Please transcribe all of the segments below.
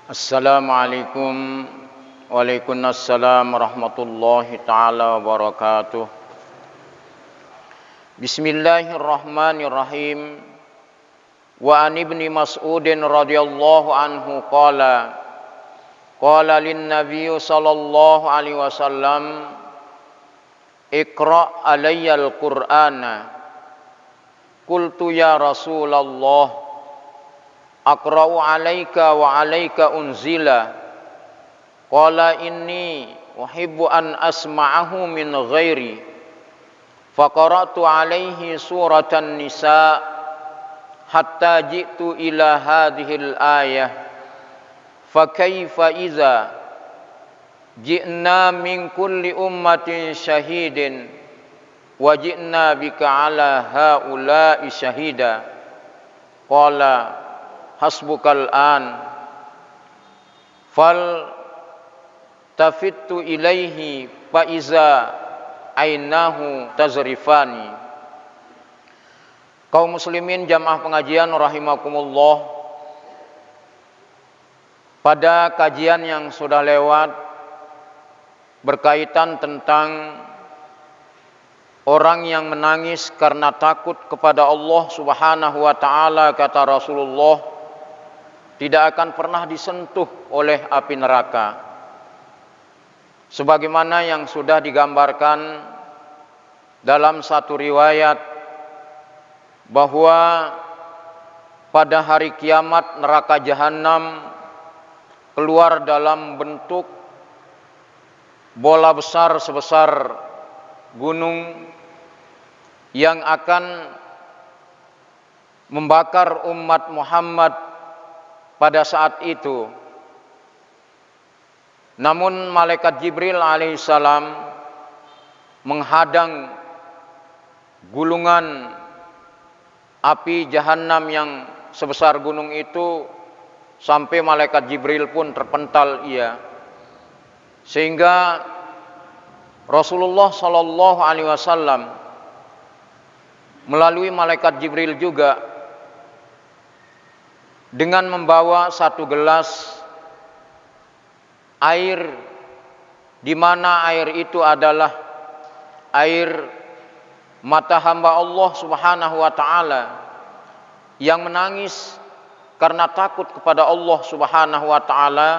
Assalamualaikum Waalaikumsalam warahmatullahi ta'ala wabarakatuh. Bismillahirrahmanirrahim. Wa an ibni Mas'udin radhiyallahu anhu qala lin nabiy sallallahu alaihi wasallam Iqra' alayyal Qur'ana. Qultu ya Rasulullah Aqra'u alaika wa alaika unzila. Qala inni uhibbu an asma'ahu min ghairi. Faqara'tu alaihi suratan nisa hatta ji'tu ila hadhil ayah. Fakaifa iza ji'na min kulli ummatin syahidin wa ji'na bika ala haula'i syahida. Qala hasbukal an. Fal tafittu ilaihi fa iza ainahu tazrifani. Kaum muslimin jamaah pengajian rahimakumullah, pada kajian yang sudah lewat berkaitan tentang orang yang menangis karena takut kepada Allah Subhanahu wa taala, kata Rasulullah, tidak akan pernah disentuh oleh api neraka. Sebagaimana yang sudah digambarkan dalam satu riwayat bahwa pada hari kiamat neraka jahanam keluar dalam bentuk bola besar sebesar gunung yang akan membakar umat Muhammad pada saat itu. Namun malaikat Jibril alaihissalam menghadang gulungan api jahanam yang sebesar gunung itu sampai malaikat Jibril pun terpental ia. Sehingga Rasulullah sallallahu alaihi wasallam melalui malaikat Jibril juga dengan membawa satu gelas air, di mana air itu adalah air mata hamba Allah Subhanahu wa taala yang menangis karena takut kepada Allah Subhanahu wa taala.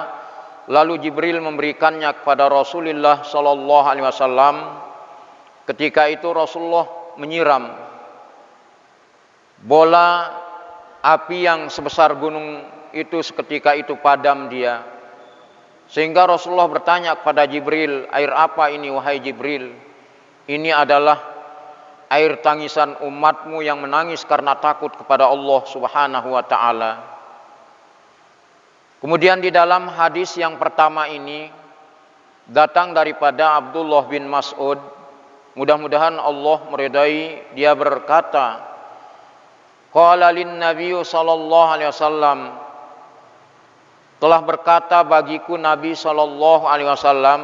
Lalu Jibril memberikannya kepada Rasulullah sallallahu alaihi wasallam. Ketika itu Rasulullah menyiram bola api yang sebesar gunung itu, seketika itu padam dia. Sehingga Rasulullah bertanya kepada Jibril, air apa ini wahai Jibril? Ini adalah air tangisan umatmu yang menangis karena takut kepada Allah Subhanahu wa ta'ala. Kemudian di dalam hadis yang pertama ini datang daripada Abdullah bin Mas'ud, mudah-mudahan Allah meridai, dia berkata, qala lin nabiy sallallahu alaihi wasallam, telah berkata bagiku Nabi sallallahu alaihi wasallam,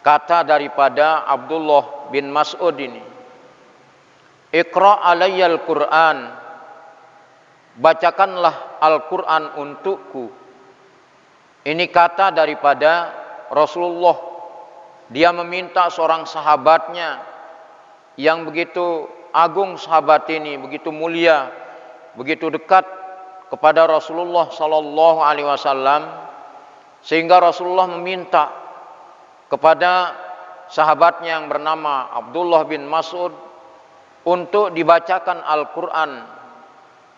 kata daripada Abdullah bin Mas'ud ini, Iqra' alayyal Qur'an, bacakanlah Al-Qur'an untukku. Ini kata daripada Rasulullah. Dia meminta seorang sahabatnya yang begitu agung, sahabat ini begitu mulia, begitu dekat kepada Rasulullah sallallahu alaihi wasallam, sehingga Rasulullah meminta kepada sahabatnya yang bernama Abdullah bin Mas'ud untuk dibacakan Al-Qur'an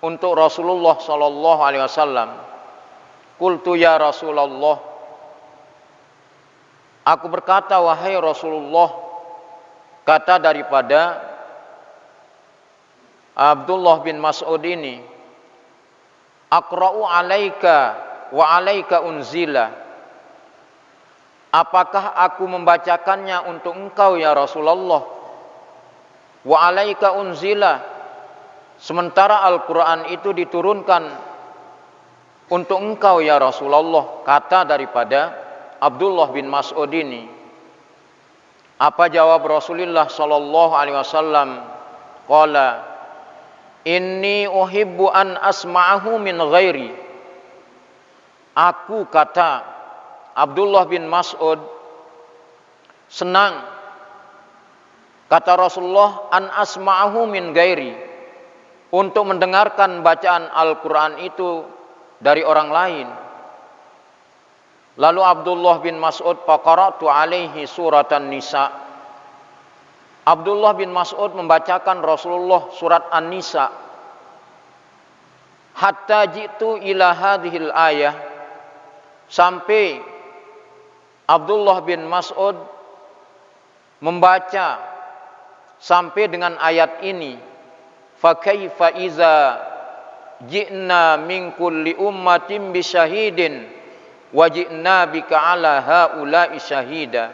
untuk Rasulullah sallallahu alaihi wasallam. Qultu ya Rasulullah, aku berkata wahai Rasulullah, kata daripada Abdullah bin Mas'ud ini, Aqra'u alaika wa alaika unzila. Apakah aku membacakannya untuk engkau ya Rasulullah? Wa alaika unzila, sementara Al-Quran itu diturunkan untuk engkau ya Rasulullah, kata daripada Abdullah bin Mas'ud ini. Apa jawab Rasulullah sallallahu alaihi wasallam? Qala inni uhibbu an asma'ahu min ghairi. Aku, kata Abdullah bin Mas'ud, senang, kata Rasulullah, an asma'ahu min gairi, untuk mendengarkan bacaan Al-Quran itu dari orang lain. Lalu Abdullah bin Mas'ud, faqara'tu alaihi suratan Nisa. Abdullah bin Mas'ud membacakan Rasulullah surat An-Nisa. Hatta jitu ila hadhil ayah, sampai Abdullah bin Mas'ud membaca sampai dengan ayat ini, fa kaifa iza ji'na min kulli ummatin bi syahidin wa ji'na bika ala haula'i syahida.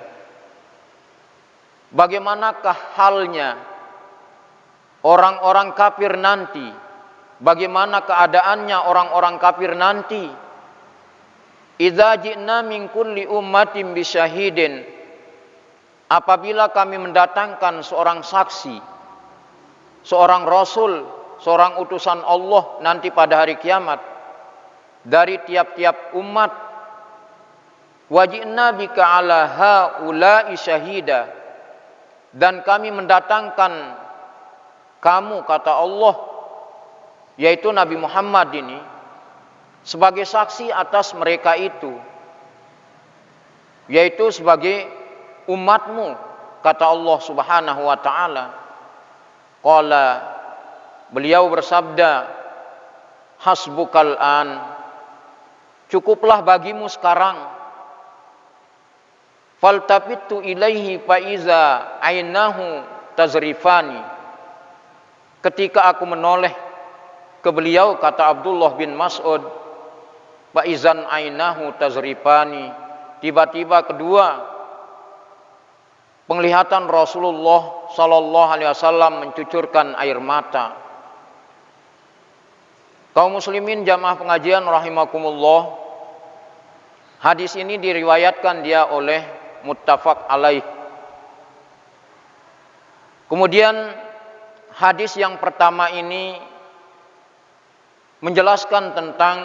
Bagaimanakah halnya orang-orang kafir nanti? Bagaimana keadaannya orang-orang kafir nanti? Idza ji'na min kulli ummatin bi syahidin, apabila kami mendatangkan seorang saksi, seorang rasul, seorang utusan Allah nanti pada hari kiamat dari tiap-tiap umat, wajibna bika ala haula'i syahida, dan kami mendatangkan kamu, kata Allah, yaitu Nabi Muhammad ini, sebagai saksi atas mereka itu, yaitu sebagai umatmu, kata Allah Subhanahu wa ta'ala. Qala, beliau bersabda, hasbukal an, cukuplah bagimu sekarang. Faltafitu ilaihi faiza ainahu tazrifani, ketika aku menoleh ke beliau, kata Abdullah bin Mas'ud, faizan ainahu tazrifani, tiba-tiba kedua penglihatan Rasulullah sallallahu alaihi wasallam mencucurkan air mata. Kaum muslimin jamaah pengajian rahimakumullah, hadis ini diriwayatkan dia oleh muttafaq alaih. Kemudian hadis yang pertama ini menjelaskan tentang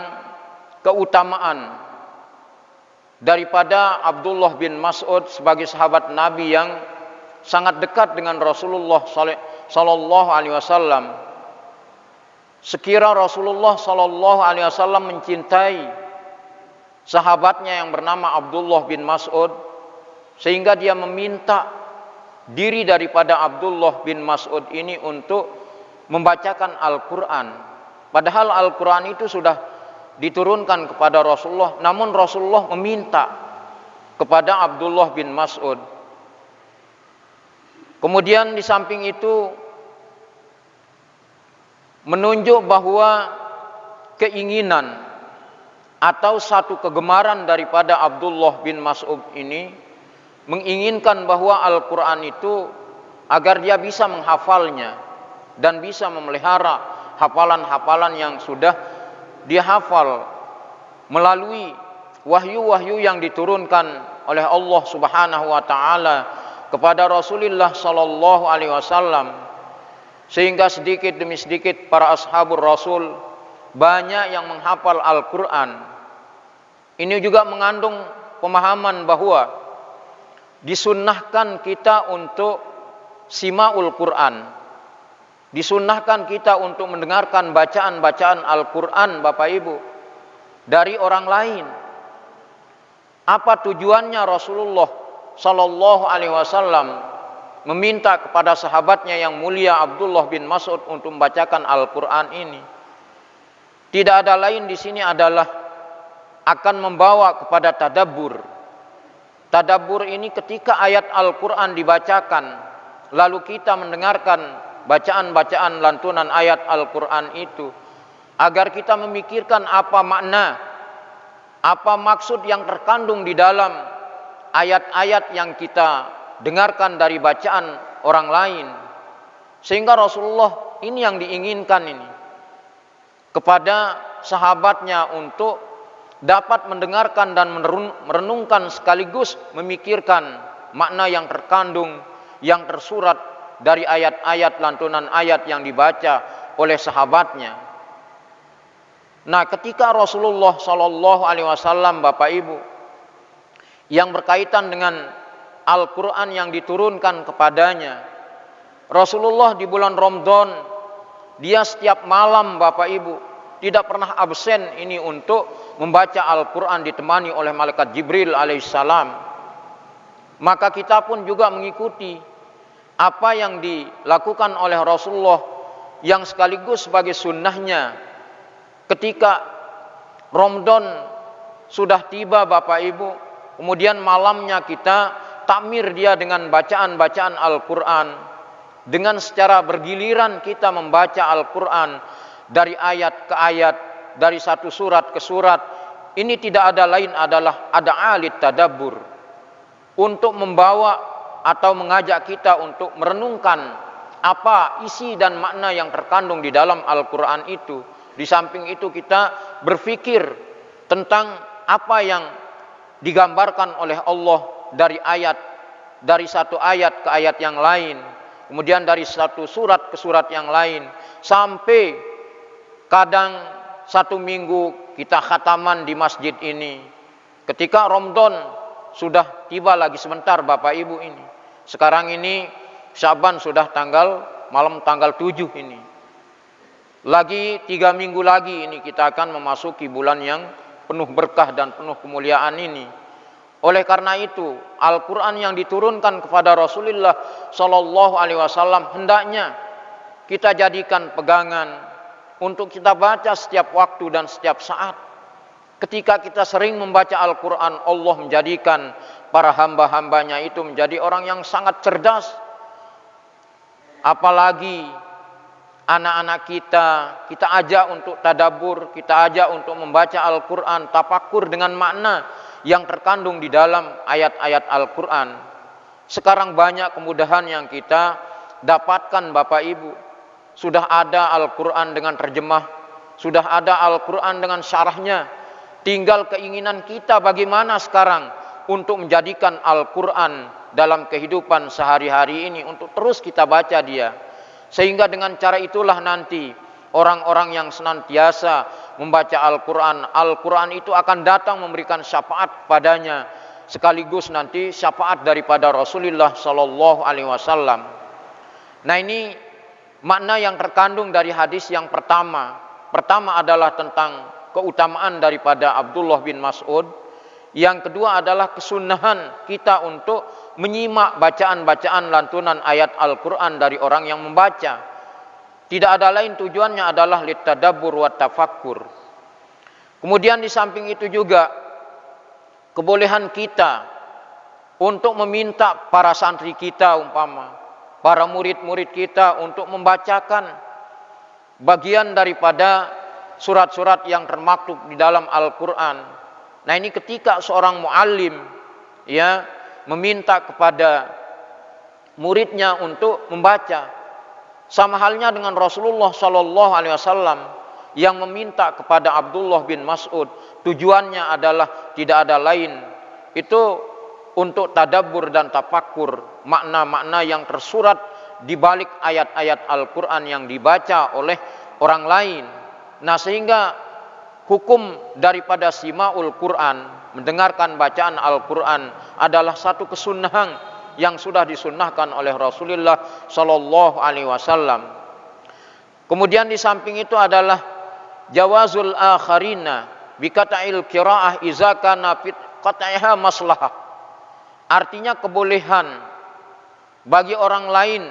keutamaan daripada Abdullah bin Mas'ud sebagai sahabat Nabi yang sangat dekat dengan Rasulullah sallallahu alaihi wasallam. Sekira Rasulullah sallallahu alaihi wasallam mencintai sahabatnya yang bernama Abdullah bin Mas'ud, sehingga dia meminta diri daripada Abdullah bin Mas'ud ini untuk membacakan Al-Quran. Padahal Al-Quran itu sudah diturunkan kepada Rasulullah, namun Rasulullah meminta kepada Abdullah bin Mas'ud. Kemudian di samping itu menunjuk bahwa keinginan atau satu kegemaran daripada Abdullah bin Mas'ud ini menginginkan bahwa Al-Quran itu agar dia bisa menghafalnya dan bisa memelihara hafalan-hafalan yang sudah dia hafal melalui wahyu-wahyu yang diturunkan oleh Allah Subhanahu wa taala kepada Rasulullah sallallahu alaihi wasallam, sehingga sedikit demi sedikit para ashabur Rasul banyak yang menghafal Al-Qur'an. Ini juga mengandung pemahaman bahwa disunnahkan kita untuk simaul Qur'an. Disunnahkan kita untuk mendengarkan bacaan-bacaan Al-Quran, Bapak Ibu, dari orang lain. Apa tujuannya Rasulullah sallallahu alaihi wasallam meminta kepada sahabatnya yang mulia Abdullah bin Mas'ud untuk membacakan Al-Quran ini? Tidak ada lain di sini adalah akan membawa kepada tadabbur. Tadabbur ini ketika ayat Al-Quran dibacakan, lalu kita mendengarkan bacaan-bacaan lantunan ayat Al-Quran itu, agar kita memikirkan apa makna, apa maksud yang terkandung di dalam ayat-ayat yang kita dengarkan dari bacaan orang lain. Sehingga Rasulullah ini yang diinginkan ini kepada sahabatnya untuk dapat mendengarkan dan merenungkan sekaligus memikirkan makna yang terkandung, yang tersurat dari ayat-ayat lantunan ayat yang dibaca oleh sahabatnya. Nah, ketika Rasulullah Shallallahu Alaihi Wasallam, Bapak Ibu, yang berkaitan dengan Al-Quran yang diturunkan kepadanya, Rasulullah di bulan Ramadan, dia setiap malam, Bapak Ibu, tidak pernah absen ini untuk membaca Al-Quran ditemani oleh malaikat Jibril alaihissalam. Maka kita pun juga mengikuti apa yang dilakukan oleh Rasulullah yang sekaligus sebagai sunnahnya. Ketika Ramadan sudah tiba, Bapak Ibu, kemudian malamnya kita takmir dia dengan bacaan-bacaan Al-Quran. Dengan secara bergiliran kita membaca Al-Quran dari ayat ke ayat, dari satu surat ke surat. Ini tidak ada lain adalah ada alit tadabbur, untuk membawa atau mengajak kita untuk merenungkan apa isi dan makna yang terkandung di dalam Al-Quran itu. Di samping itu kita berpikir tentang apa yang digambarkan oleh Allah dari satu ayat ke ayat yang lain, kemudian dari satu surat ke surat yang lain, sampai kadang satu minggu kita khataman di masjid ini. Ketika Ramadan sudah tiba lagi sebentar, Bapak Ibu, ini sekarang ini Syaban sudah malam tanggal 7 ini. Lagi 3 minggu lagi ini kita akan memasuki bulan yang penuh berkah dan penuh kemuliaan ini. Oleh karena itu, Al-Quran yang diturunkan kepada Rasulullah Shallallahu Alaihi Wasallam hendaknya kita jadikan pegangan untuk kita baca setiap waktu dan setiap saat. Ketika kita sering membaca Al-Quran, Allah menjadikan para hamba-hambanya itu menjadi orang yang sangat cerdas. Apalagi anak-anak kita ajak untuk tadabbur, kita ajak untuk membaca Al-Quran, tafakur dengan makna yang terkandung di dalam ayat-ayat Al-Quran. Sekarang banyak kemudahan yang kita dapatkan, Bapak Ibu. Sudah ada Al-Quran dengan terjemah, sudah ada Al-Quran dengan syarahnya. Tinggal keinginan kita bagaimana sekarang untuk menjadikan Al-Quran dalam kehidupan sehari-hari ini, untuk terus kita baca dia. Sehingga dengan cara itulah nanti orang-orang yang senantiasa membaca Al-Quran, Al-Quran itu akan datang memberikan syafaat padanya, sekaligus nanti syafaat daripada Rasulullah Sallallahu Alaihi Wasallam. Nah, ini makna yang terkandung dari hadis yang pertama. Pertama adalah tentang keutamaan daripada Abdullah bin Mas'ud. Yang kedua adalah kesunahan kita untuk menyimak bacaan-bacaan lantunan ayat Al-Quran dari orang yang membaca. Tidak ada lain, tujuannya adalah litadabbur wa tafakkur. Kemudian di samping itu juga kebolehan kita untuk meminta para santri kita, umpama para murid-murid kita, untuk membacakan bagian daripada surat-surat yang termaktub di dalam Al-Quran. Nah, ini ketika seorang muallim meminta kepada muridnya untuk membaca, sama halnya dengan Rasulullah Shallallahu Alaihi Wasallam yang meminta kepada Abdullah bin Mas'ud. Tujuannya adalah tidak ada lain, itu untuk tadabbur dan tafakur makna-makna yang tersurat di balik ayat-ayat Al-Quran yang dibaca oleh orang lain. Nah, sehingga hukum daripada simaul Quran, mendengarkan bacaan Al-Quran, adalah satu kesunahan yang sudah disunnahkan oleh Rasulullah Sallallahu Alaihi Wasallam. Kemudian di samping itu adalah jawazul akharina bikata'il qiraah iza kana fit qat'iha maslahah. Artinya kebolehan bagi orang lain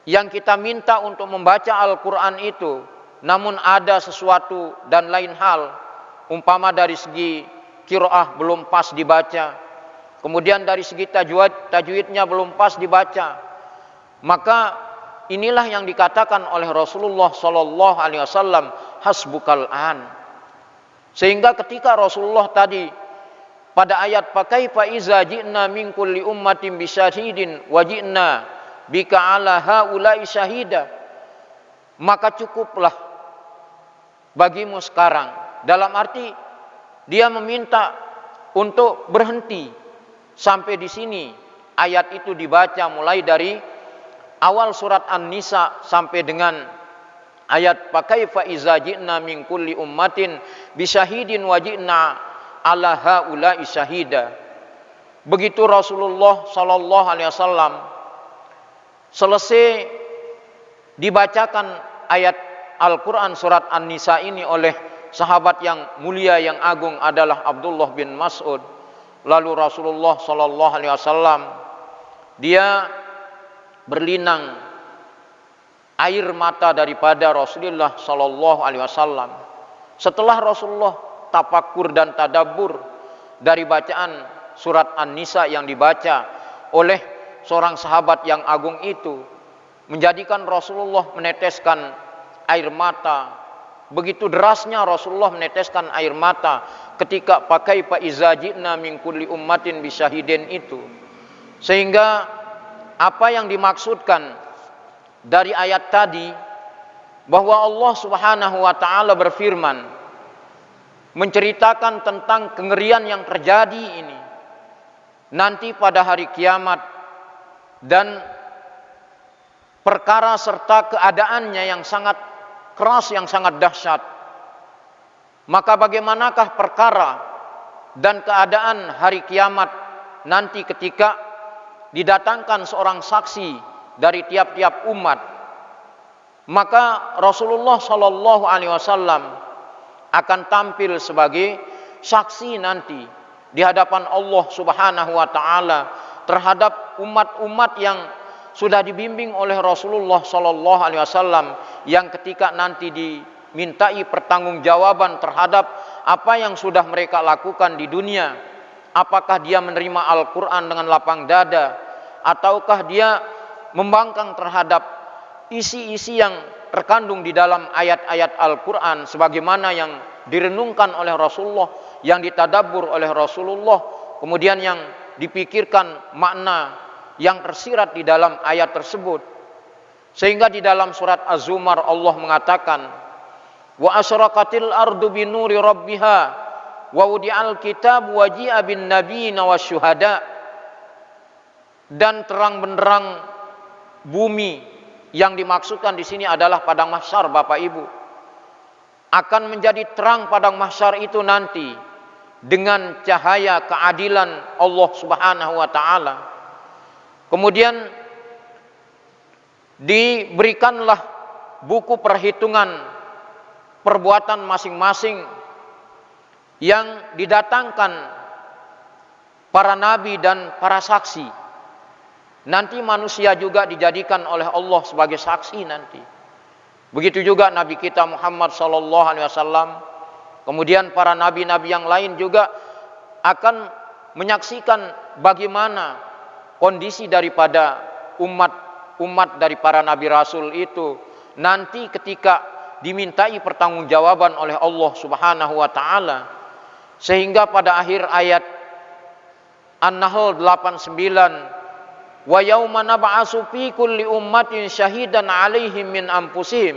yang kita minta untuk membaca Al-Quran itu, namun ada sesuatu dan lain hal, umpama dari segi qiraah belum pas dibaca, kemudian dari segi tajwidnya belum pas dibaca, maka inilah yang dikatakan oleh Rasulullah Sallallahu Alaihi Wasallam, hasbukal an. Sehingga ketika Rasulullah tadi pada ayat fakaifa iza ji'na min kulli ummatin bisyahidin wa ji'na bika ala haula'i syahida, maka cukuplah bagimu sekarang, dalam arti dia meminta untuk berhenti sampai di sini. Ayat itu dibaca mulai dari awal surat An-Nisa sampai dengan ayat fakaifa iza ji'na min kulli ummatin bisyahidin wa ji'na ala haula'i syahida. Begitu Rasulullah sallallahu alaihi wasallam selesai dibacakan ayat Al-Quran surat An-Nisa ini oleh sahabat yang mulia yang agung adalah Abdullah bin Mas'ud, lalu Rasulullah sallallahu alaihi wasallam dia berlinang air mata daripada Rasulullah sallallahu alaihi wasallam. Setelah Rasulullah tafakur dan tadabbur dari bacaan surat An-Nisa yang dibaca oleh seorang sahabat yang agung itu, menjadikan Rasulullah meneteskan air mata. Begitu derasnya Rasulullah meneteskan air mata ketika pakai fa iza ji'na min kulli ummatin bisyahidin itu. Sehingga apa yang dimaksudkan dari ayat tadi, bahwa Allah Subhanahu wa taala berfirman menceritakan tentang kengerian yang terjadi ini nanti pada hari kiamat, dan perkara serta keadaannya yang sangat keras, yang sangat dahsyat. Maka bagaimanakah perkara dan keadaan hari kiamat nanti ketika didatangkan seorang saksi dari tiap-tiap umat? Maka Rasulullah sallallahu alaihi wasallam akan tampil sebagai saksi nanti di hadapan Allah Subhanahu wa taala terhadap umat-umat yang sudah dibimbing oleh Rasulullah sallallahu alaihi wasallam, yang ketika nanti dimintai pertanggungjawaban terhadap apa yang sudah mereka lakukan di dunia. Apakah dia menerima Al-Quran dengan lapang dada, ataukah dia membangkang terhadap isi-isi yang terkandung di dalam ayat-ayat Al-Quran sebagaimana yang direnungkan oleh Rasulullah, yang ditadabbur oleh Rasulullah, kemudian yang dipikirkan makna yang tersirat di dalam ayat tersebut. Sehingga di dalam surat Az-Zumar Allah mengatakan, wa asyraqatil ardu binuri rabbiha wa wudi'al kitab wa ji'a bin nabiyina wasyuhada. Dan terang benderang bumi yang dimaksudkan di sini adalah padang mahsyar, Bapak Ibu. Akan menjadi terang padang mahsyar itu nanti dengan cahaya keadilan Allah Subhanahu wa taala. Kemudian diberikanlah buku perhitungan perbuatan masing-masing yang didatangkan para nabi dan para saksi. Nanti manusia juga dijadikan oleh Allah sebagai saksi nanti. Begitu juga Nabi kita Muhammad sallallahu alaihi wasallam. Kemudian para nabi-nabi yang lain juga akan menyaksikan bagaimana kondisi daripada umat dari para nabi rasul itu nanti ketika dimintai pertanggungjawaban oleh Allah Subhanahu wa taala. Sehingga pada akhir ayat An-Nahl 89, wa yauma nab'atsu fi kulli ummatin syahidan 'alaihim min anfusihim.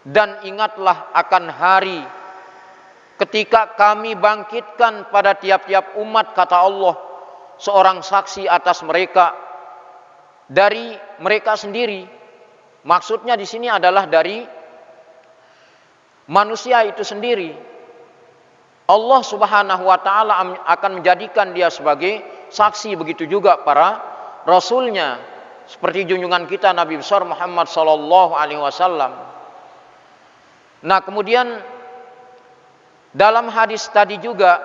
Dan ingatlah akan hari ketika kami bangkitkan pada tiap-tiap umat, kata Allah, seorang saksi atas mereka dari mereka sendiri. Maksudnya di sini adalah dari manusia itu sendiri. Allah Subhanahu wa taala akan menjadikan dia sebagai saksi, begitu juga para rasulnya, seperti junjungan kita Nabi besar Muhammad sallallahu alaihi wasallam. Nah, kemudian dalam hadis tadi juga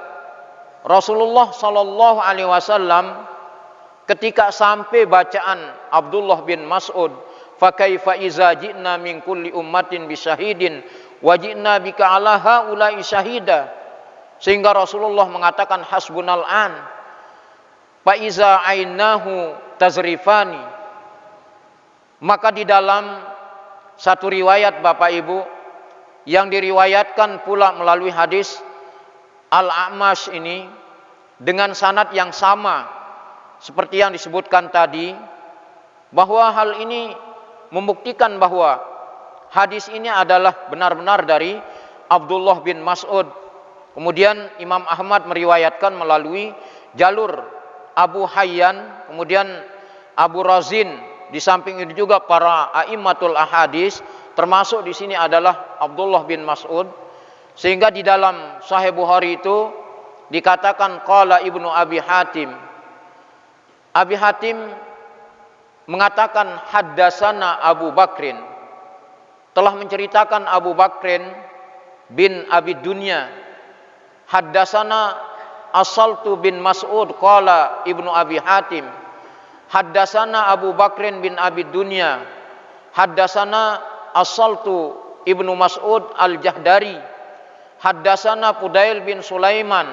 Rasulullah sallallahu alaihi wasallam ketika sampai bacaan Abdullah bin Mas'ud, fa kaifa iza ji'na min kulli ummatin bisyahidin wa ji'na bika ala haula'i syahida. Sehingga Rasulullah mengatakan hasbunal an fa iza ainahu tazrifani. Maka di dalam satu riwayat Bapak Ibu yang diriwayatkan pula melalui hadis Al-A'mash ini dengan sanad yang sama seperti yang disebutkan tadi, bahwa hal ini membuktikan bahwa hadis ini adalah benar-benar dari Abdullah bin Mas'ud. Kemudian Imam Ahmad meriwayatkan melalui jalur Abu Hayyan, kemudian Abu Razin. Di samping itu juga para a'immatul ahadis termasuk di sini adalah Abdullah bin Mas'ud, sehingga di dalam Sahih Bukhari itu dikatakan qala Ibnu Abi Hatim. Abi Hatim mengatakan haddasana Abu Bakrin, telah menceritakan Abu Bakrin bin Abi Dunya. Haddasana Asaltu bin Mas'ud qala Ibnu Abi Hatim. Haddasana Abu Bakrin bin Abi Dunya. Haddasana Asaltu Ibnu Mas'ud Al-Jahdari. Haddasana Fudail bin Sulaiman.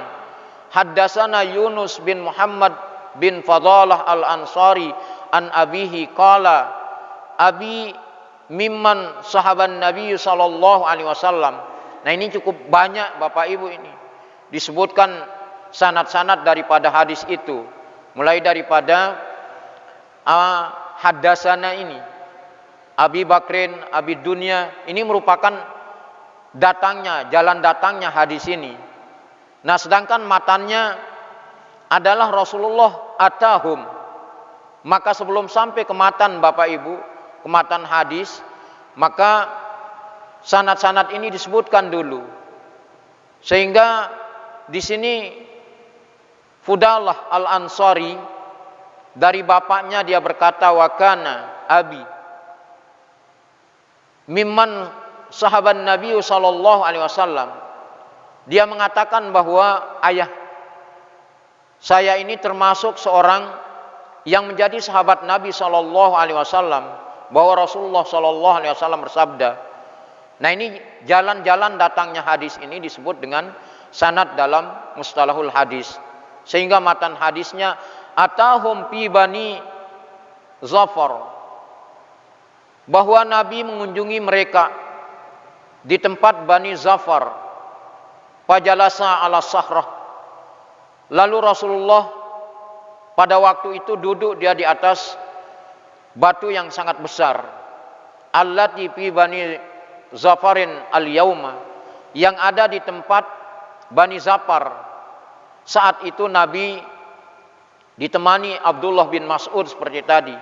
Haddasana Yunus bin Muhammad bin Fadalah Al-Ansari an abihi qala abi mimman sahaban Nabi sallallahu alaihi wasallam. Nah, ini cukup banyak Bapak Ibu, ini disebutkan sanad-sanad daripada hadis itu, mulai daripada haddasana ini Abi Bakrin Abi Dunya, ini merupakan datangnya, jalan datangnya hadis ini. Nah, sedangkan matannya adalah Rasulullah atahum. Maka sebelum sampai ke matan Bapak Ibu, ke matan hadis, maka sanad-sanad ini disebutkan dulu. Sehingga di sini Fudalah Al-Ansari, dari bapaknya dia berkata wakana abi mimman sahabat Nabi sallallahu alaihi wasallam. Dia mengatakan bahwa ayah saya ini termasuk seorang yang menjadi sahabat Nabi sallallahu alaihi wasallam, bahwa Rasulullah sallallahu alaihi wasallam bersabda. Nah, ini jalan-jalan datangnya hadis ini disebut dengan sanad dalam mustalahul hadis. Sehingga matan hadisnya atahum fi bani Zafar, bahwa Nabi mengunjungi mereka di tempat Bani Zafar. Fajalasa ala sahrah, lalu Rasulullah pada waktu itu duduk dia di atas batu yang sangat besar. Allati fi Bani Zafarin al-yauma, yang ada di tempat Bani Zafar. Saat itu Nabi ditemani Abdullah bin Mas'ud seperti tadi.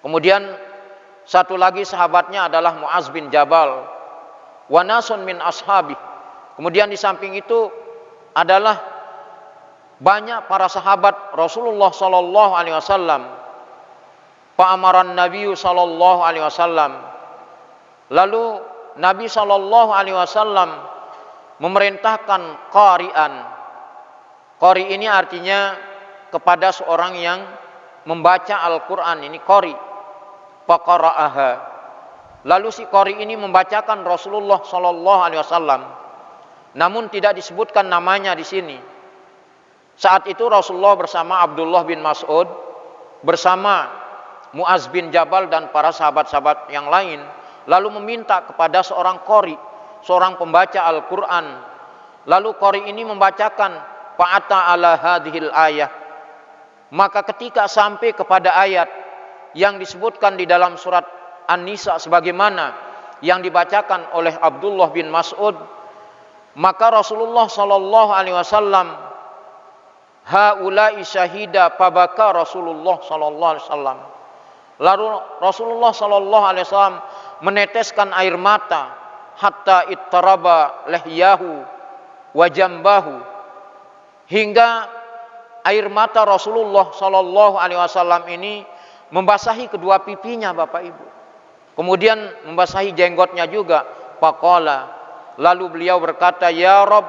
Kemudian satu lagi sahabatnya adalah Muaz bin Jabal, wa nasun min ashabi. Kemudian di samping itu adalah banyak para sahabat Rasulullah sallallahu alaihi wasallam. Fa amaran Nabi sallallahu alaihi wasallam. Lalu Nabi sallallahu alaihi wasallam memerintahkan qari'an. Qari ini artinya kepada seorang yang membaca Al-Qur'an, ini qari. Faqara'aha. Lalu si qari ini membacakan Rasulullah sallallahu alaihi wasallam. Namun tidak disebutkan namanya di sini. Saat itu Rasulullah bersama Abdullah bin Mas'ud, bersama Muaz bin Jabal dan para sahabat-sahabat yang lain, lalu meminta kepada seorang qari, seorang pembaca Al-Qur'an. Lalu qari ini membacakan fa'ata ala hadhil ayah. Maka ketika sampai kepada ayat yang disebutkan di dalam surat An-Nisa sebagaimana yang dibacakan oleh Abdullah bin Mas'ud, maka Rasulullah sallallahu alaihi wasallam haula'i syahida fabaka Rasulullah sallallahu alaihi wasallam. Lalu Rasulullah sallallahu alaihi wasallam meneteskan air mata hatta ittaraba lihyahu wa jambahu, hingga air mata Rasulullah sallallahu alaihi wasallam ini membasahi kedua pipinya Bapak Ibu. Kemudian membasahi jenggotnya juga. Faqala, lalu beliau berkata, ya Rabb,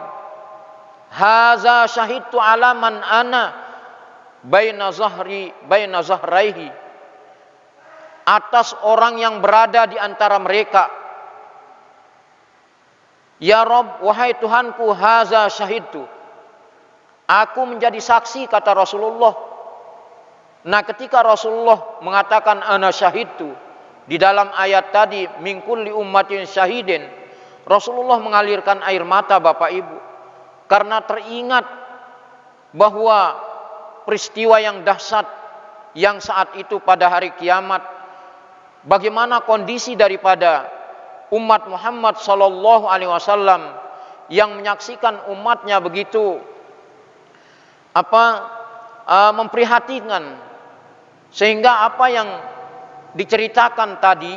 haza syahidtu ala man ana baina zahraihi, atas orang yang berada di antara mereka. Ya Rabb, wahai Tuhanku, haza syahidtu, aku menjadi saksi, kata Rasulullah. Nah, ketika Rasulullah mengatakan ana syahidtu di dalam ayat tadi min kulli ummatin syahidin, Rasulullah mengalirkan air mata Bapak Ibu, karena teringat bahwa peristiwa yang dahsyat yang saat itu pada hari kiamat, bagaimana kondisi daripada umat Muhammad sallallahu alaihi wasallam yang menyaksikan umatnya begitu memprihatinkan, sehingga apa yang diceritakan tadi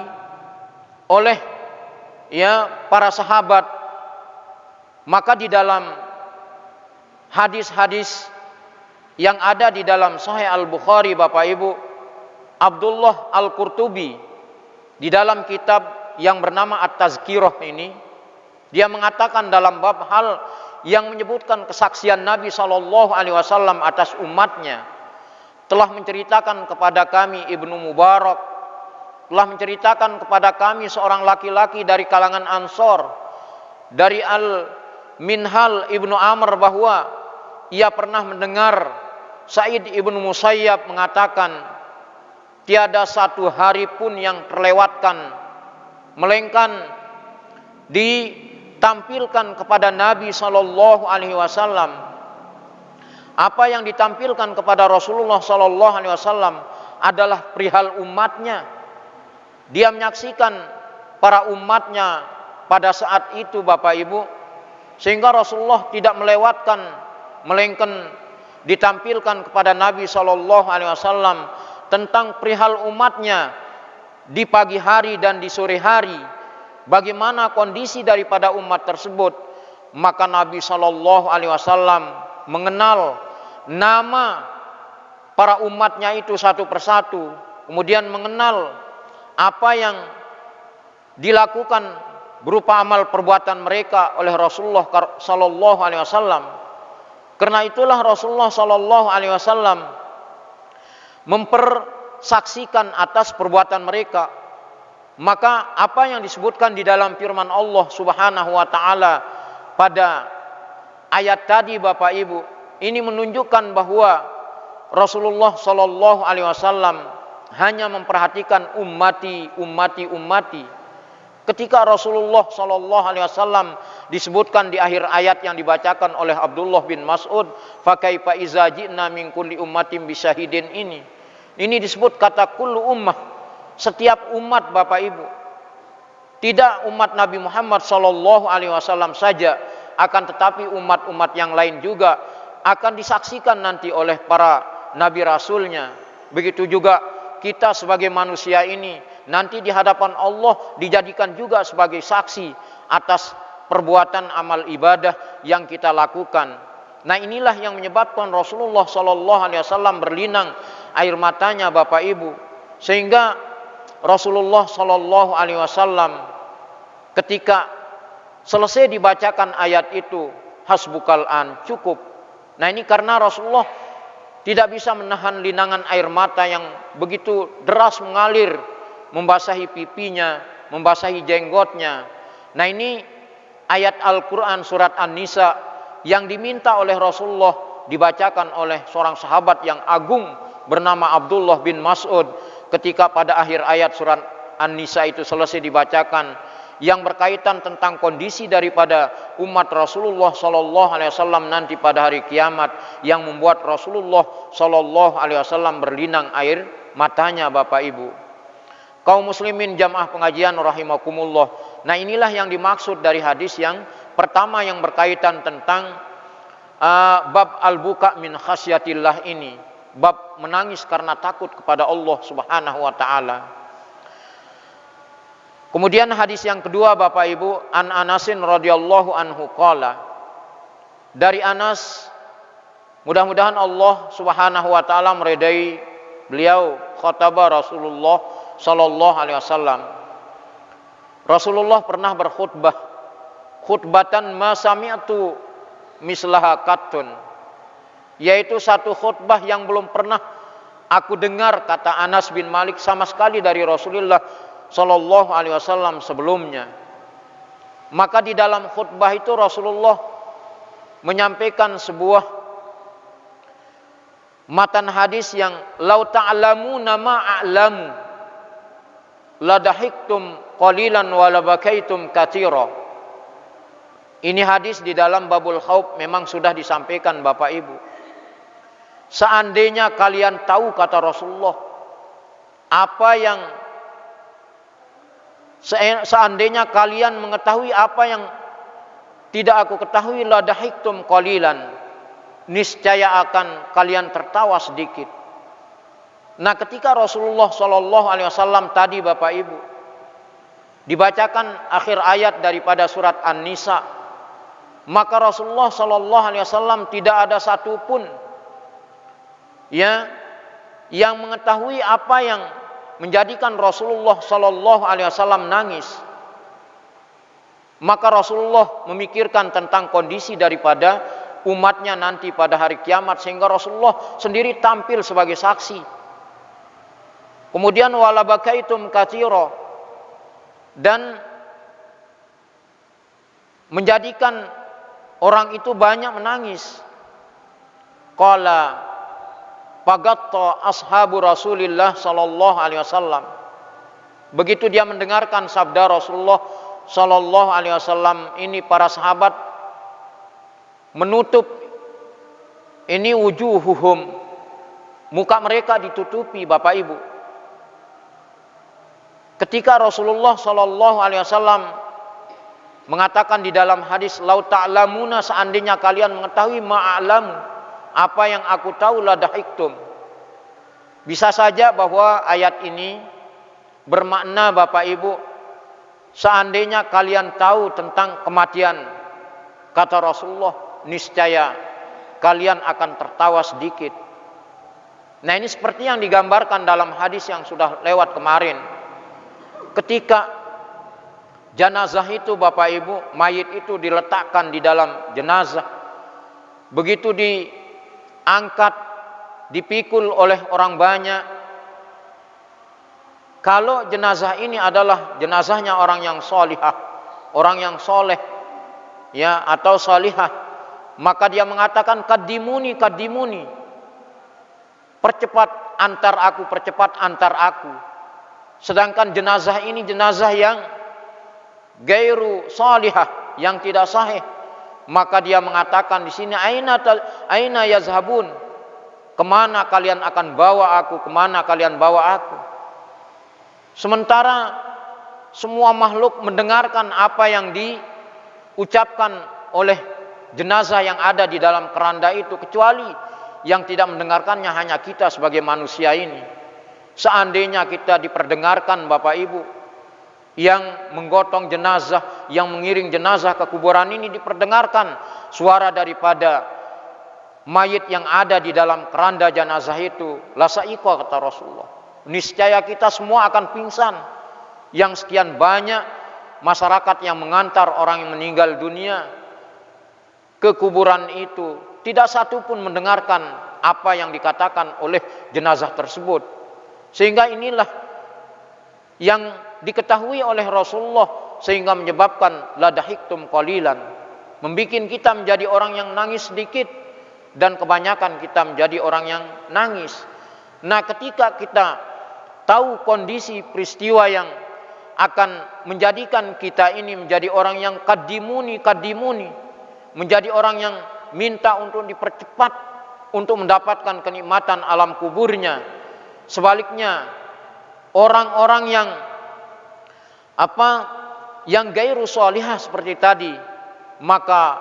oleh ya para sahabat. Maka di dalam hadis-hadis yang ada di dalam Sahih Al-Bukhari, Bapak Ibu, Abdullah Al-Qurtubi di dalam kitab yang bernama At-Tazkirah ini, dia mengatakan dalam bab hal yang menyebutkan kesaksian Nabi SAW atas umatnya, telah menceritakan kepada kami Ibnu Mubarak, telah menceritakan kepada kami seorang laki-laki dari kalangan Ansor, dari Al-Minhal Ibnu Amr, bahwa ia pernah mendengar Sa'id Ibnu Musayyab mengatakan, tiada satu hari pun yang terlewatkan melainkan ditampilkan kepada Nabi SAW. Apa yang ditampilkan kepada Rasulullah SAW adalah perihal umatnya. Dia menyaksikan para umatnya pada saat itu, Bapak Ibu, sehingga Rasulullah tidak melewatkan melainkan ditampilkan kepada Nabi SAW tentang perihal umatnya di pagi hari dan di sore hari, bagaimana kondisi daripada umat tersebut. Maka Nabi SAW mengenal nama para umatnya itu satu persatu, kemudian mengenal apa yang dilakukan berupa amal perbuatan mereka oleh Rasulullah SAW. Karena itulah Rasulullah SAW mempersaksikan atas perbuatan mereka. Maka apa yang disebutkan di dalam firman Allah Subhanahu wa taala pada ayat tadi, Bapak Ibu, ini menunjukkan bahwa Rasulullah SAW hanya memperhatikan ummati. Ketika Rasulullah SAW disebutkan di akhir ayat yang dibacakan oleh Abdullah bin Mas'ud, fakaifa iza ji'na min kulli ummatin bisyahidin, ini disebut kata kullu ummah, setiap umat, Bapak Ibu. Tidak umat Nabi Muhammad SAW saja, akan tetapi umat-umat yang lain juga akan disaksikan nanti oleh para nabi rasulnya. Begitu juga kita sebagai manusia ini nanti di hadapan Allah dijadikan juga sebagai saksi atas perbuatan amal ibadah yang kita lakukan. Nah, inilah yang menyebabkan Rasulullah SAW berlinang air matanya, Bapak Ibu, sehingga Rasulullah SAW ketika selesai dibacakan ayat itu, hasbukal an, cukup. Nah, ini karena Rasulullah tidak bisa menahan linangan air mata yang begitu deras mengalir, membasahi pipinya, membasahi jenggotnya. Nah, ini ayat Al-Quran surat An-Nisa yang diminta oleh Rasulullah dibacakan oleh seorang sahabat yang agung bernama Abdullah bin Mas'ud. Ketika pada akhir ayat surat An-Nisa itu selesai dibacakan, yang berkaitan tentang kondisi daripada umat Rasulullah SAW nanti pada hari kiamat, yang membuat Rasulullah SAW berlinang air matanya, Bapak Ibu. Kaum muslimin jamaah pengajian rahimakumullah. Nah, inilah yang dimaksud dari hadis yang pertama yang berkaitan tentang bab al-buka min khasyatillah ini, bab menangis karena takut kepada Allah Subhanahu wa taala. Kemudian hadis yang kedua, Bapak Ibu, an Anasin radhiyallahu anhu qala, dari Anas, mudah-mudahan Allah Subhanahu wa taala meridai beliau, khataba Rasulullah sallallahu alaihi wasallam. Rasulullah pernah berkhutbah, khutbatan ma sami'tu mislaha qattun, yaitu satu khutbah yang belum pernah aku dengar, kata Anas bin Malik, sama sekali dari Rasulullah Sallallahu Alaihi Wasallam sebelumnya. Maka di dalam khutbah itu Rasulullah menyampaikan sebuah matan hadis yang lau ta'lamuna ma a'lamu la dahiktum qalilan wa la bakaitum katsira. Ini hadis di dalam babul khauf memang sudah disampaikan, Bapak Ibu. Seandainya kalian tahu, kata Rasulullah, apa yang seandainya kalian mengetahui apa yang tidak aku ketahui, la dahiktum qalilan, niscaya akan kalian tertawa sedikit. Nah, ketika Rasulullah SAW tadi, Bapak Ibu, dibacakan akhir ayat daripada surat An-Nisa, maka Rasulullah sallallahu alaihi wasallam tidak ada satupun ya yang mengetahui apa yang menjadikan Rasulullah sallallahu alaihi wasallam nangis. Maka Rasulullah memikirkan tentang kondisi daripada umatnya nanti pada hari kiamat, sehingga Rasulullah sendiri tampil sebagai saksi. Kemudian wala bakaitum katsira, dan menjadikan orang itu banyak menangis. Qala fagatta ashabu Rasulillah sallallahu alaihi wasallam. Begitu dia mendengarkan sabda Rasulullah sallallahu alaihi wasallam ini, para sahabat menutup ini wujuhuhum, muka mereka ditutupi, Bapak Ibu. Ketika Rasulullah sallallahu alaihi wasallam mengatakan di dalam hadis, lau ta'lamuna, seandainya kalian mengetahui ma'alamu, apa yang aku tahu, la dahiktum. Bisa saja bahwa ayat ini bermakna, Bapak Ibu, seandainya kalian tahu tentang kematian, kata Rasulullah, niscaya kalian akan tertawa sedikit. Nah, ini seperti yang digambarkan dalam hadis yang sudah lewat kemarin. Ketika jenazah itu, Bapak Ibu, mayit itu diletakkan di dalam jenazah, begitu diangkat, dipikul oleh orang banyak. Kalau jenazah ini adalah jenazahnya orang yang solihah, orang yang soleh, ya, atau solihah, maka dia mengatakan kadimuni, kadimuni, percepat antar aku, percepat antar aku. Sedangkan jenazah ini jenazah yang gairu salihah, yang tidak sahih, maka dia mengatakan di sini, aina yazhabun, kemana kalian akan bawa aku, kemana kalian bawa aku. Sementara semua makhluk mendengarkan apa yang diucapkan oleh jenazah yang ada di dalam keranda itu, kecuali yang tidak mendengarkannya hanya kita sebagai manusia ini. Seandainya kita diperdengarkan, Bapak Ibu, yang menggotong jenazah, yang mengiring jenazah ke kuburan ini, diperdengarkan suara daripada mayit yang ada di dalam keranda jenazah itu, la sa'iqa, kata Rasulullah, niscaya kita semua akan pingsan. Yang sekian banyak masyarakat yang mengantar orang yang meninggal dunia ke kuburan itu, tidak satu pun mendengarkan apa yang dikatakan oleh jenazah tersebut. Sehingga inilah yang diketahui oleh Rasulullah, sehingga menyebabkan ladahiktum qalilan, membikin kita menjadi orang yang nangis sedikit, dan kebanyakan kita menjadi orang yang nangis. Nah, ketika kita tahu kondisi peristiwa yang akan menjadikan kita ini menjadi orang yang kadimuni, kadimuni, menjadi orang yang minta untuk dipercepat untuk mendapatkan kenikmatan alam kuburnya. Sebaliknya, orang-orang yang gairu salihah seperti tadi, maka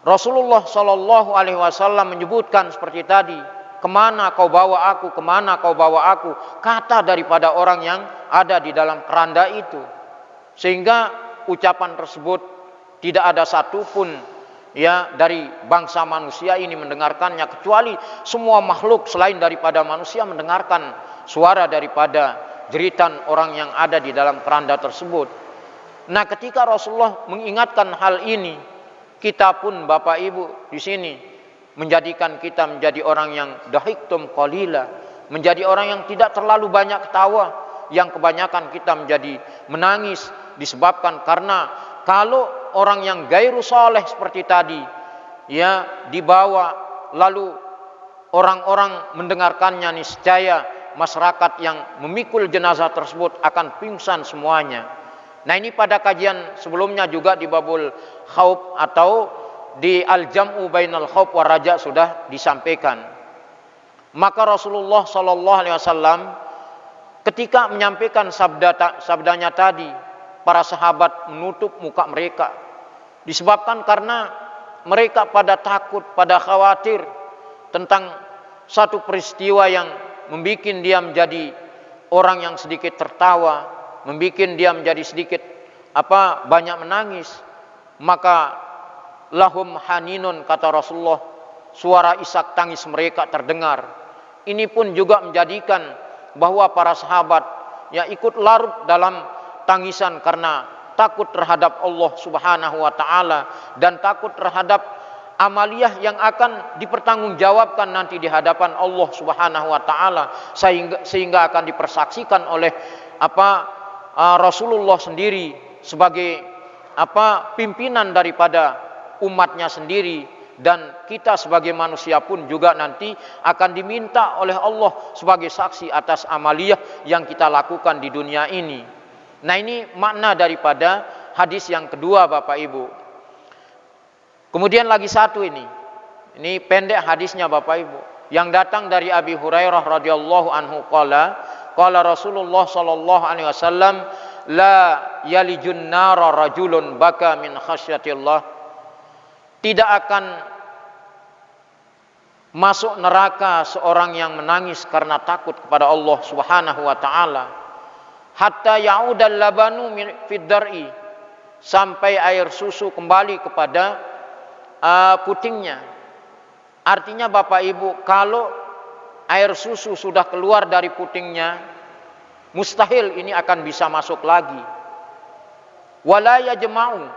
Rasulullah sallallahu alaihi wasallam menyebutkan seperti tadi, kemana kau bawa aku, kemana kau bawa aku, kata daripada orang yang ada di dalam keranda itu. Sehingga ucapan tersebut tidak ada satupun ya dari bangsa manusia ini mendengarkannya, kecuali semua makhluk selain daripada manusia mendengarkan suara daripada jeritan orang yang ada di dalam keranda tersebut. Nah, ketika Rasulullah mengingatkan hal ini, kita pun, Bapak Ibu, di sini menjadikan kita menjadi orang yang dahiktum qalila, menjadi orang yang tidak terlalu banyak ketawa, yang kebanyakan kita menjadi menangis, disebabkan karena kalau orang yang gairu saleh seperti tadi ya dibawa, lalu orang-orang mendengarkannya, niscaya masyarakat yang memikul jenazah tersebut akan pingsan semuanya. Nah, ini pada kajian sebelumnya juga di babul khauf atau di al-jam'u bainal khauf war raja sudah disampaikan. Maka Rasulullah sallallahu alaihi wasallam ketika menyampaikan sabdanya tadi, para sahabat menutup muka mereka, disebabkan karena mereka pada takut, pada khawatir tentang satu peristiwa yang membuat dia menjadi orang yang sedikit tertawa, membikin dia menjadi sedikit banyak menangis, maka lahum haninun, kata Rasulullah, suara isak tangis mereka terdengar. Ini pun juga menjadikan bahwa para sahabat ikut larut dalam tangisan karena takut terhadap Allah Subhanahu wa taala dan takut terhadap amaliyah yang akan dipertanggungjawabkan nanti di hadapan Allah Subhanahu wa taala, sehingga akan dipersaksikan oleh Rasulullah sendiri sebagai pimpinan daripada umatnya sendiri, dan kita sebagai manusia pun juga nanti akan diminta oleh Allah sebagai saksi atas amaliyah yang kita lakukan di dunia ini. Nah, ini makna daripada hadis yang kedua, Bapak Ibu. Kemudian lagi satu ini pendek hadisnya, Bapak Ibu, yang datang dari Abi Hurairah radhiyallahu anhu qala Rasulullah sallallahu alaihi wasallam, la yalijun nara rajulun baka min khasyatillah. Tidak akan masuk neraka seorang yang menangis karena takut kepada Allah Subhanahu wa taala, hatta ya'udal labanu fid dar'i, sampai air susu kembali kepada putingnya. Artinya Bapak Ibu, kalau air susu sudah keluar dari putingnya, mustahil ini akan bisa masuk lagi. Wala yajma'u,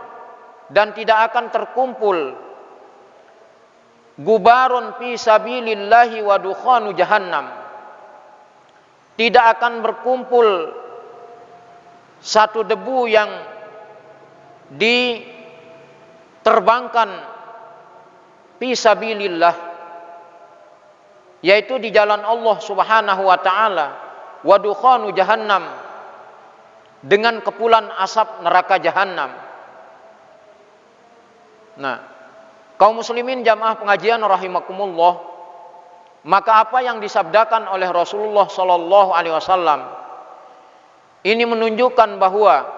dan tidak akan terkumpul gubarun fi sabilillahi wa dukhanu jahannam. Tidak akan berkumpul satu debu yang diterbangkan fi sabilillah, yaitu di jalan Allah Subhanahu wa taala, wa dukhanu jahannam, dengan kepulan asap neraka jahannam. Nah, kaum muslimin jamaah pengajian rahimakumullah, maka apa yang disabdakan oleh Rasulullah sallallahu alaihi wasallam ini menunjukkan bahwa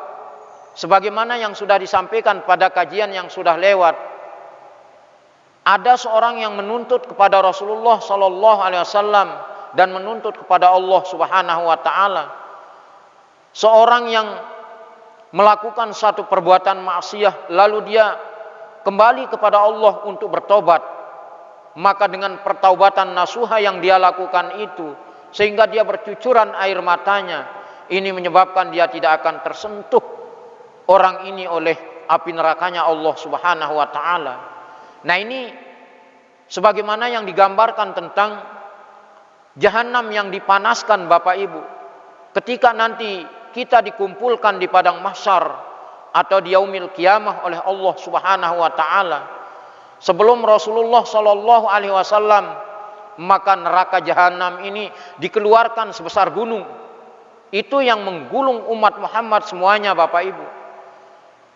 sebagaimana yang sudah disampaikan pada kajian yang sudah lewat, ada seorang yang menuntut kepada Rasulullah sallallahu alaihi wasallam dan menuntut kepada Allah Subhanahu wa taala. Seorang yang melakukan satu perbuatan maksiat lalu dia kembali kepada Allah untuk bertobat, maka dengan pertaubatan nasuha yang dia lakukan itu, sehingga dia bercucuran air matanya, ini menyebabkan dia tidak akan tersentuh orang ini oleh api nerakanya Allah Subhanahu wa taala. Nah, ini sebagaimana yang digambarkan tentang jahanam yang dipanaskan, Bapak Ibu, ketika nanti kita dikumpulkan di padang mahsyar atau di yaumil qiyamah oleh Allah Subhanahu wa taala. Sebelum Rasulullah sallallahu alaihi wasallam, maka neraka jahanam ini dikeluarkan sebesar gunung. Itu yang menggulung umat Muhammad semuanya, Bapak Ibu.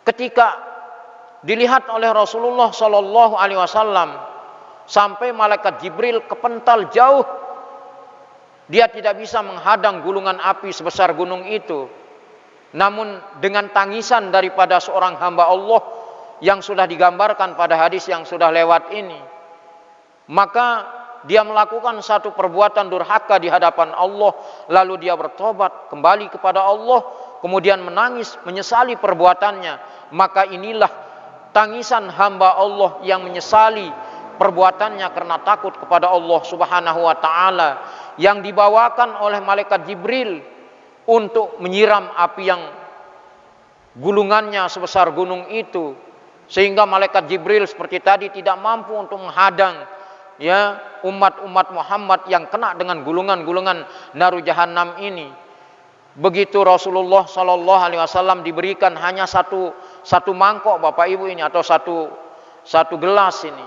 Ketika dilihat oleh Rasulullah sallallahu alaihi wasallam, sampai malaikat Jibril kepental jauh, dia tidak bisa menghadang gulungan api sebesar gunung itu. Namun dengan tangisan daripada seorang hamba Allah yang sudah digambarkan pada hadis yang sudah lewat ini, maka dia melakukan satu perbuatan durhaka di hadapan Allah, lalu dia bertobat kembali kepada Allah, kemudian menangis menyesali perbuatannya. Maka inilah tangisan hamba Allah yang menyesali perbuatannya karena takut kepada Allah Subhanahu wa taala, yang dibawakan oleh malaikat Jibril untuk menyiram api yang gulungannya sebesar gunung itu, sehingga malaikat Jibril seperti tadi tidak mampu untuk menghadang umat-umat Muhammad yang kena dengan gulungan-gulungan naru jahannam ini. Begitu Rasulullah sallallahu alaihi wasallam diberikan hanya satu mangkok, Bapak Ibu, ini, atau satu gelas ini,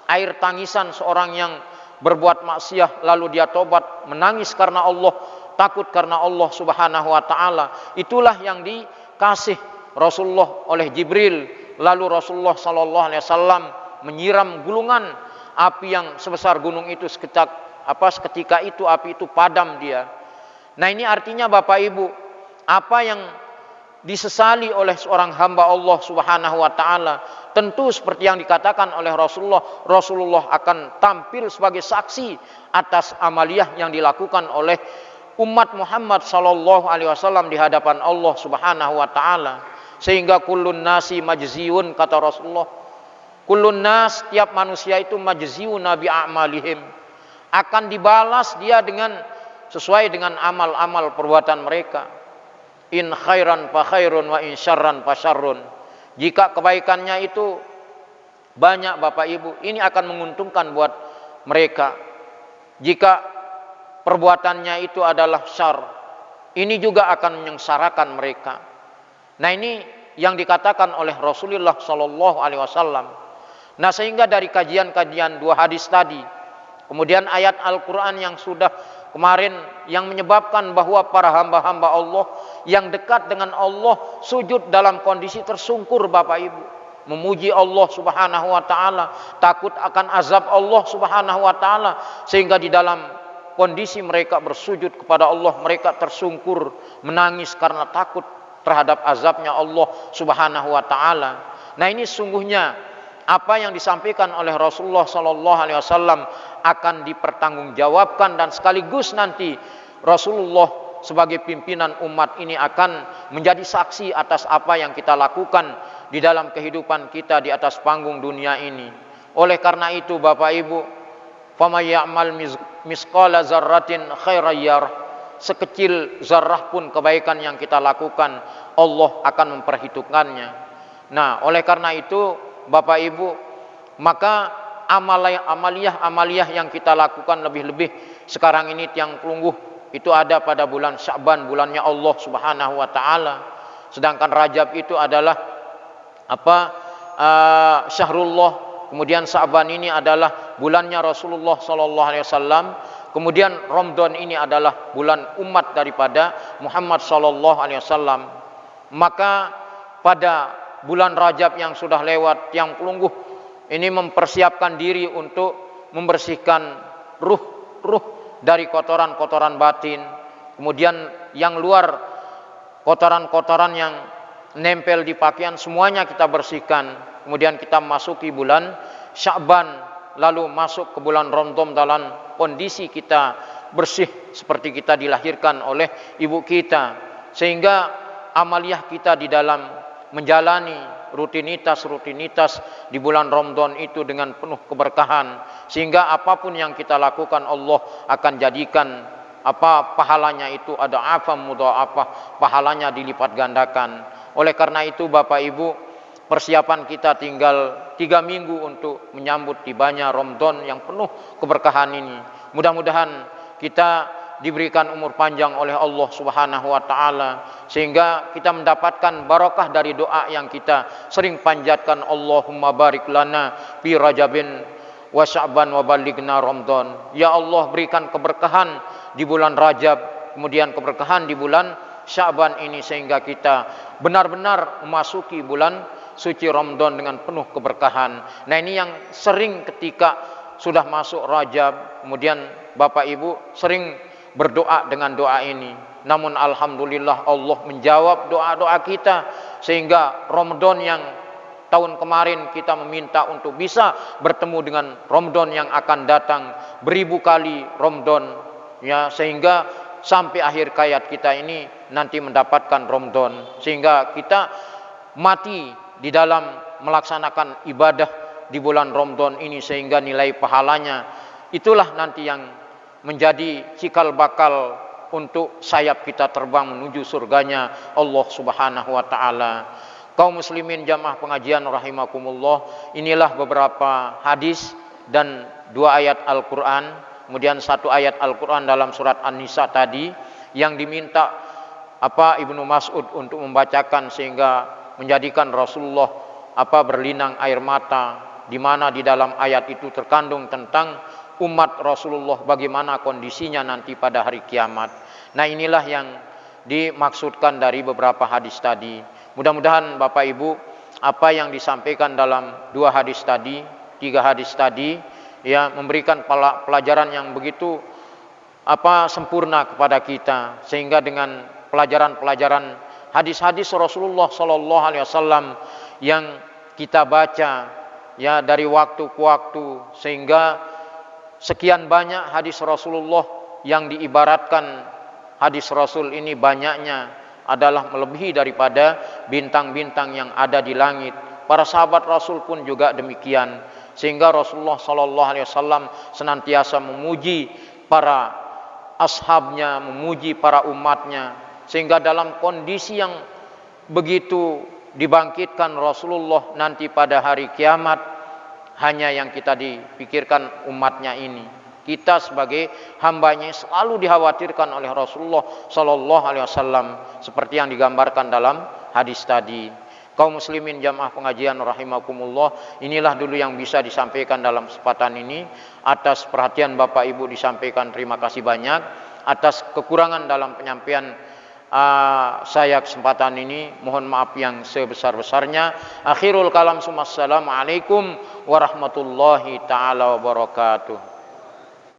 air tangisan seorang yang berbuat maksiat lalu dia tobat, menangis karena Allah, takut karena Allah Subhanahu wa taala. Itulah yang dikasih Rasulullah oleh Jibril. Lalu Rasulullah sallallahu alaihi wasallam menyiram gulungan api yang sebesar gunung itu, seketika itu api itu padam dia. Nah, ini artinya Bapak Ibu, apa yang disesali oleh seorang hamba Allah Subhanahu wa taala, tentu seperti yang dikatakan oleh Rasulullah akan tampil sebagai saksi atas amaliyah yang dilakukan oleh umat Muhammad sallallahu alaihi wasallam di hadapan Allah Subhanahu wa taala. Sehingga kullun nasi majziun, kata Rasulullah. Kullun nas, tiap manusia itu majziun bi a'malihim, akan dibalas dia dengan sesuai dengan amal-amal perbuatan mereka. In khairan fa khairun wa in syarran fa syarrun. Jika kebaikannya itu banyak Bapak Ibu, ini akan menguntungkan buat mereka. Jika perbuatannya itu adalah syar, ini juga akan menyengsarakan mereka. Nah, ini yang dikatakan oleh Rasulullah sallallahu alaihi wasallam. Nah, sehingga dari kajian-kajian dua hadis tadi, kemudian ayat Al-Qur'an yang sudah kemarin yang menyebabkan bahwa para hamba-hamba Allah yang dekat dengan Allah sujud dalam kondisi tersungkur Bapak Ibu, memuji Allah Subhanahu wa taala, takut akan azab Allah Subhanahu wa taala, sehingga di dalam kondisi mereka bersujud kepada Allah mereka tersungkur menangis karena takut terhadap azabnya Allah Subhanahu wa taala. Nah, ini sungguhnya apa yang disampaikan oleh Rasulullah sallallahu alaihi wasallam akan dipertanggungjawabkan, dan sekaligus nanti Rasulullah sebagai pimpinan umat ini akan menjadi saksi atas apa yang kita lakukan di dalam kehidupan kita di atas panggung dunia ini. Oleh karena itu Bapak Ibu, faman ya'mal misqala dzarratin khairan yarah, sekecil zarrah pun kebaikan yang kita lakukan Allah akan memperhitungkannya. Nah, oleh karena itu Bapak Ibu, maka amaliyah yang kita lakukan lebih-lebih sekarang ini tiang pelungguh itu ada pada bulan Sya'ban, bulannya Allah Subhanahu wa taala. Sedangkan Rajab itu adalah syahrullah. Kemudian Sya'ban ini adalah bulannya Rasulullah sallallahu alaihi wasallam. Kemudian Ramadan ini adalah bulan umat daripada Muhammad sallallahu alaihi wasallam. Maka pada bulan Rajab yang sudah lewat, yang pelungguh ini mempersiapkan diri untuk membersihkan ruh dari kotoran-kotoran batin. Kemudian yang luar, kotoran-kotoran yang nempel di pakaian, semuanya kita bersihkan. Kemudian kita masuki bulan Sya'ban, lalu masuk ke bulan Ramadan dalam kondisi kita bersih seperti kita dilahirkan oleh ibu kita. Sehingga amaliyah kita di dalam menjalani rutinitas di bulan Ramadan itu dengan penuh keberkahan, sehingga apapun yang kita lakukan Allah akan jadikan pahalanya itu ada afam mudha'afah, pahalanya dilipat gandakan. Oleh karena itu Bapak Ibu, persiapan kita tinggal 3 minggu untuk menyambut tibanya Ramadan yang penuh keberkahan ini. Mudah-mudahan kita diberikan umur panjang oleh Allah Subhanahu wa taala, sehingga kita mendapatkan barakah dari doa yang kita sering panjatkan, Allahumma barik lana fi Rajabin wa Sya'ban wa balighna Ramadan. Ya Allah, berikan keberkahan di bulan Rajab, kemudian keberkahan di bulan Sya'ban ini, sehingga kita benar-benar memasuki bulan suci Ramadan dengan penuh keberkahan. Nah, ini yang sering ketika sudah masuk Rajab, kemudian Bapak Ibu sering berdoa dengan doa ini. Namun alhamdulillah Allah menjawab doa-doa kita, sehingga Ramadan yang tahun kemarin kita meminta untuk bisa bertemu dengan Ramadan yang akan datang beribu kali Ramadan, ya, sehingga sampai akhir hayat kita ini nanti mendapatkan Ramadan, sehingga kita mati di dalam melaksanakan ibadah di bulan Ramadan ini, sehingga nilai pahalanya itulah nanti yang menjadi cikal bakal untuk sayap kita terbang menuju surganya Allah Subhanahu wa taala. Kaum muslimin jamaah pengajian rahimakumullah, inilah beberapa hadis dan 2 ayat Al-Qur'an, kemudian 1 ayat Al-Qur'an dalam surat An-Nisa tadi yang diminta Ibnu Mas'ud untuk membacakan, sehingga menjadikan Rasulullah berlinang air mata, di mana di dalam ayat itu terkandung tentang umat Rasulullah bagaimana kondisinya nanti pada hari kiamat. Nah, inilah yang dimaksudkan dari beberapa hadis tadi. Mudah-mudahan Bapak Ibu, apa yang disampaikan dalam 2 hadis tadi, 3 hadis tadi, ya, memberikan pelajaran yang begitu sempurna kepada kita, sehingga dengan pelajaran-pelajaran hadis-hadis Rasulullah sallallahu alaihi wasallam yang kita baca, ya, dari waktu ke waktu, sehingga sekian banyak hadis Rasulullah yang diibaratkan hadis Rasul ini banyaknya adalah melebihi daripada bintang-bintang yang ada di langit. Para sahabat Rasul pun juga demikian, sehingga Rasulullah sallallahu alaihi wasallam senantiasa memuji para ashabnya, memuji para umatnya, sehingga dalam kondisi yang begitu dibangkitkan Rasulullah nanti pada hari kiamat, hanya yang kita dipikirkan umatnya ini. Kita sebagai hambanya selalu dikhawatirkan oleh Rasulullah sallallahu alaihi wasallam seperti yang digambarkan dalam hadis tadi. Kaum muslimin jamaah pengajian rahimakumullah, inilah dulu yang bisa disampaikan dalam kesempatan ini. Atas perhatian Bapak Ibu disampaikan terima kasih banyak. Atas kekurangan dalam penyampaian saya kesempatan ini, mohon maaf yang sebesar-besarnya. Akhirul kalam, assalamualaikum warahmatullahi taala wabarakatuh.